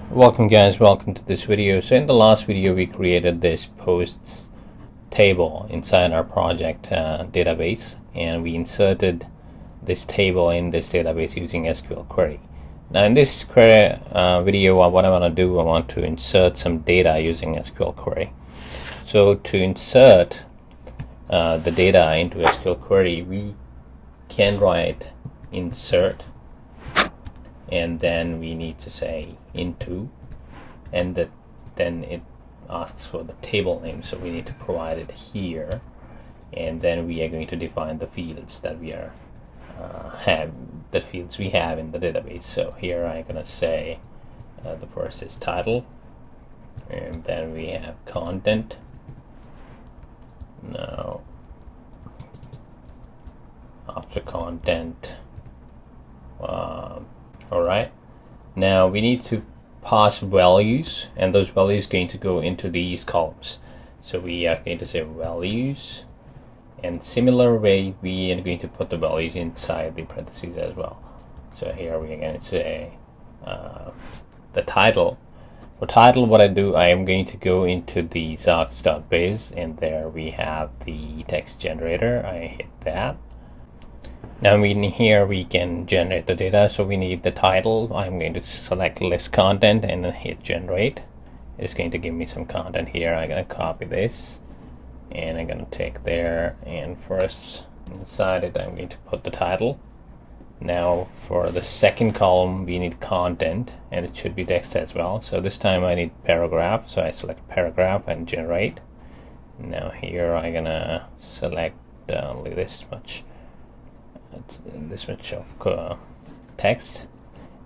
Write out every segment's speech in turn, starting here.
Welcome guys, welcome to this video. So in the last video we created this posts table inside our project database, and we inserted this table in this database using SQL query. Now in this video, what I want to do, I want to insert some data using SQL query. So to insert the data into SQL query, we can write insert, and then we need to say into, and then it asks for the table name, so we need to provide it here, and then we are going to define the fields that we are fields we have in the database. So here I'm gonna say the first is title, and then we have content. Now after content, alright, now we need to pass values, and those values are going to go into these columns. So we are going to say values, and similar way we are going to put the values inside the parentheses as well. So here we are going to say the title. For title, what I do, I am going to go into the Zox.base, and there we have the text generator. I hit that. Now here we can generate the data. So we need the title. I'm going to select list content and then hit generate. It's going to give me some content here. I'm going to copy this, and I'm going to take there, and first inside it I'm going to put the title. Now for the second column we need content, and it should be text as well. So this time I need paragraph, so I select paragraph and generate. Now here I'm gonna select only this much of text,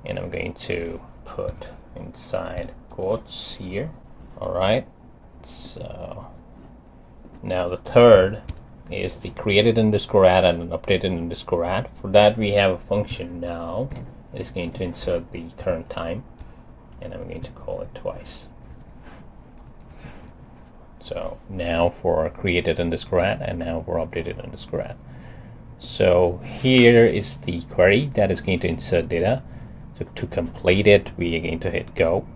and I'm going to put inside quotes here. Alright, so now the third is the created underscore add and updated underscore add. For that we have a function now. It's going to insert the current time, and I'm going to call it twice. So now for created underscore add, and now for updated underscore add. So here is the query that is going to insert data. So to complete it, we are going to hit go,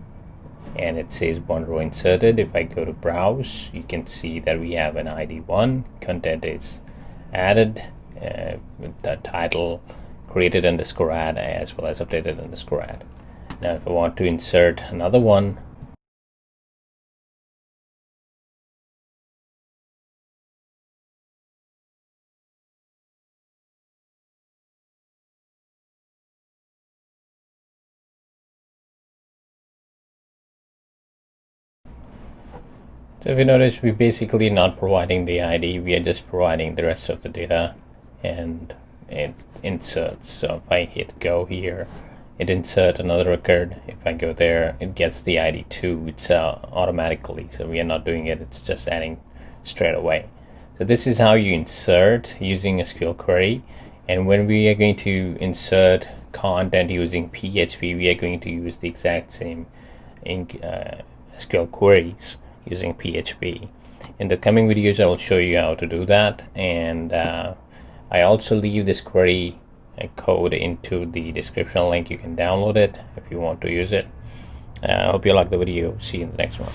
and it says one row inserted. If I go to browse, you can see that we have an ID 1, content is added, with the title created underscore add as well as updated underscore add. Now if I want to insert another one, so if you notice, we're basically not providing the ID, we are just providing the rest of the data, and it inserts. So if I hit go here, it inserts another record. If I go there, it gets the ID 2. It's automatically, so we are not doing it, it's just adding straight away. So this is how you insert using SQL query. And when we are going to insert content using PHP, we are going to use the exact same SQL queries using PHP. In the coming videos I will show you how to do that, and I also leave this query code into the description link. You can download it if you want to use it. I hope you like the video. See you in the next one.